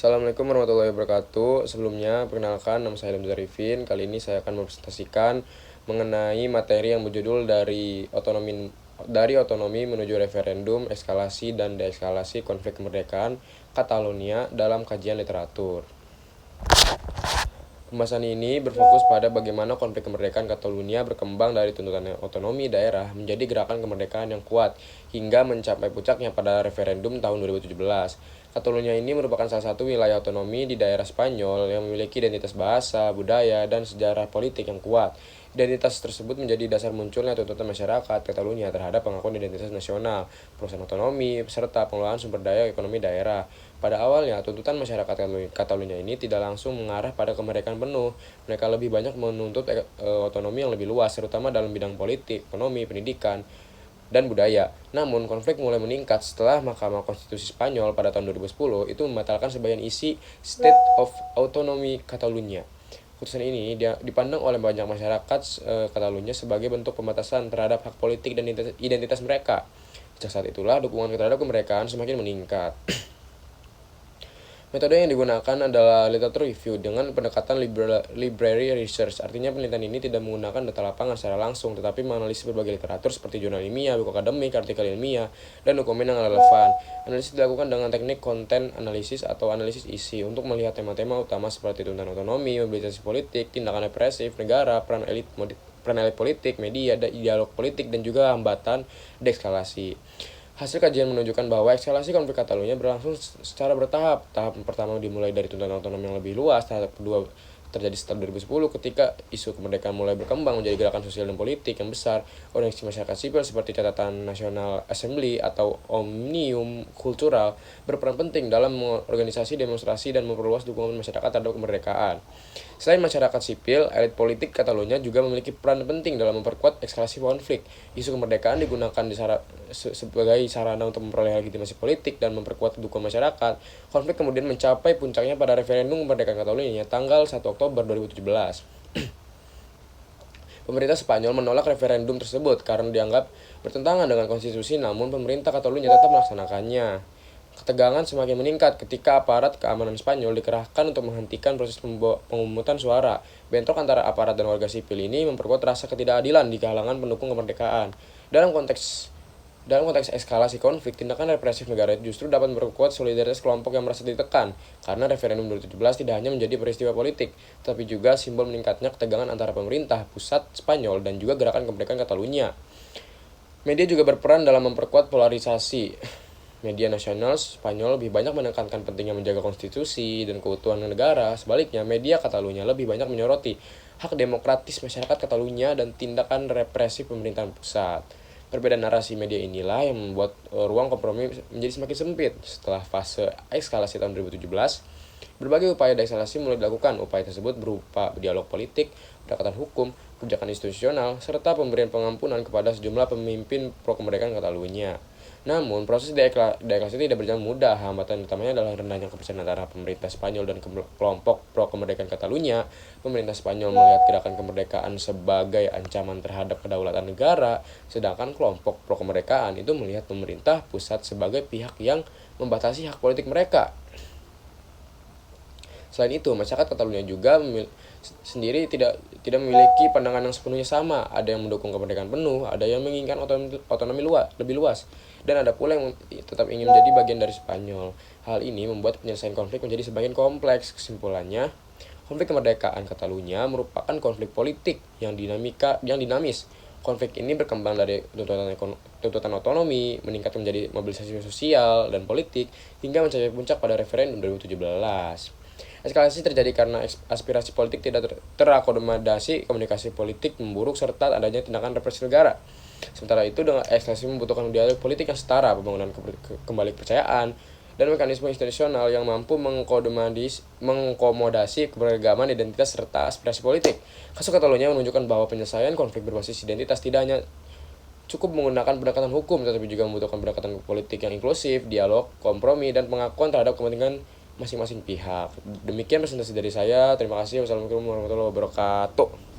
Assalamualaikum warahmatullahi wabarakatuh. Sebelumnya, perkenalkan nama saya Hamzah Arifin. Kali ini saya akan mempresentasikan mengenai materi yang berjudul dari otonomi menuju referendum, eskalasi dan deeskalasi konflik kemerdekaan Catalonia dalam kajian literatur. Pembahasan ini berfokus pada bagaimana konflik kemerdekaan Catalunya berkembang dari tuntutan otonomi daerah menjadi gerakan kemerdekaan yang kuat hingga mencapai puncaknya pada referendum tahun 2017. Catalunya ini merupakan salah satu wilayah otonomi di daerah Spanyol yang memiliki identitas bahasa, budaya, dan sejarah politik yang kuat. Identitas tersebut menjadi dasar munculnya tuntutan masyarakat Catalunya terhadap pengakuan identitas nasional, perusahaan otonomi, serta pengelolaan sumber daya ekonomi daerah. Pada awalnya, tuntutan masyarakat Catalunya ini tidak langsung mengarah pada kemerdekaan penuh. Mereka lebih banyak menuntut otonomi yang lebih luas, terutama dalam bidang politik, ekonomi, pendidikan, dan budaya. Namun, konflik mulai meningkat setelah Mahkamah Konstitusi Spanyol pada tahun 2010 itu membatalkan sebagian isi State of Autonomy Catalunya. Putusan ini dipandang oleh banyak masyarakat Catalunya sebagai bentuk pembatasan terhadap hak politik dan identitas mereka. Sejak saat itulah, dukungan terhadap kemerdekaan semakin meningkat. Metode yang digunakan adalah literature review dengan pendekatan library research. Artinya penelitian ini tidak menggunakan data lapangan secara langsung, tetapi menganalisis berbagai literatur seperti jurnal ilmiah, buku akademik, artikel ilmiah, dan dokumen yang relevan. Analisis dilakukan dengan teknik content analysis atau analisis isi untuk melihat tema-tema utama seperti tuntutan otonomi, mobilisasi politik, tindakan represif negara, peran elit politik, media, dialog politik, dan juga hambatan deeskalasi. Hasil kajian menunjukkan bahwa eskalasi konflik Catalunya berlangsung secara bertahap. Tahap pertama dimulai dari tuntutan otonomi yang lebih luas, tahap kedua terjadi setelah 2010 ketika isu kemerdekaan mulai berkembang menjadi gerakan sosial dan politik yang besar. Organisasi masyarakat sipil seperti Catatan National Assembly atau Omnium Cultural berperan penting dalam mengorganisasi demonstrasi dan memperluas dukungan masyarakat terhadap kemerdekaan. Selain masyarakat sipil, elit politik Catalunya juga memiliki peran penting dalam memperkuat eskalasi konflik. Isu kemerdekaan digunakan sebagai sarana untuk memperoleh legitimasi politik dan memperkuat dukungan masyarakat. Konflik kemudian mencapai puncaknya pada referendum kemerdekaan Catalunya tanggal 1 Oktober 2017. Pemerintah Spanyol menolak referendum tersebut karena dianggap bertentangan dengan konstitusi, namun pemerintah Catalunya tetap melaksanakannya. Ketegangan semakin meningkat ketika aparat keamanan Spanyol dikerahkan untuk menghentikan proses pemungutan suara. Bentrok antara aparat dan warga sipil ini memperkuat rasa ketidakadilan di kalangan pendukung kemerdekaan. Dalam konteks eskalasi konflik, tindakan represif negara justru dapat memperkuat solidaritas kelompok yang merasa ditekan, karena referendum 2017 tidak hanya menjadi peristiwa politik, tapi juga simbol meningkatnya ketegangan antara pemerintah pusat Spanyol dan juga gerakan kemerdekaan Catalunya. Media juga berperan dalam memperkuat polarisasi. Media nasional Spanyol lebih banyak menekankan pentingnya menjaga konstitusi dan keutuhan negara. Sebaliknya, media Catalunya lebih banyak menyoroti hak demokratis masyarakat Catalunya dan tindakan represif pemerintahan pusat. Perbedaan narasi media inilah yang membuat ruang kompromi menjadi semakin sempit. Setelah fase eskalasi tahun 2017, berbagai upaya deeskalasi mulai dilakukan. Upaya tersebut berupa dialog politik, pendekatan hukum, kebijakan institusional, serta pemberian pengampunan kepada sejumlah pemimpin pro-kemerdekaan Catalunya. Namun, proses deeskalasi tidak berjalan mudah. Hambatan utamanya adalah rendahnya kepercayaan antara pemerintah Spanyol dan kelompok pro-kemerdekaan Catalunya. Pemerintah Spanyol melihat gerakan kemerdekaan sebagai ancaman terhadap kedaulatan negara, sedangkan kelompok pro-kemerdekaan itu melihat pemerintah pusat sebagai pihak yang membatasi hak politik mereka. Selain itu, masyarakat Catalunya juga sendiri tidak memiliki pandangan yang sepenuhnya sama. Ada yang mendukung kemerdekaan penuh, ada yang menginginkan otonomi lebih luas, dan ada pula yang tetap ingin menjadi bagian dari Spanyol. Hal ini membuat penyelesaian konflik menjadi semakin kompleks. Kesimpulannya, konflik kemerdekaan Catalunya merupakan konflik politik yang dinamis. Konflik ini berkembang dari tuntutan otonomi, meningkat menjadi mobilisasi sosial dan politik, hingga mencapai puncak pada referendum 2017. Eskalasi terjadi karena aspirasi politik tidak terakomodasi, komunikasi politik memburuk, serta adanya tindakan represif negara. Sementara itu, dengan eskalasi membutuhkan dialog politik yang setara, pembangunan kembali kepercayaan, dan mekanisme institusional yang mampu mengakomodasi keberagaman identitas serta aspirasi politik. Kasus Catalunya menunjukkan bahwa penyelesaian konflik berbasis identitas tidak hanya cukup menggunakan pendekatan hukum, tetapi juga membutuhkan pendekatan politik yang inklusif, dialog, kompromi, dan pengakuan terhadap kepentingan masing-masing pihak. Demikian presentasi dari saya. Terima kasih. Wassalamualaikum warahmatullahi wabarakatuh.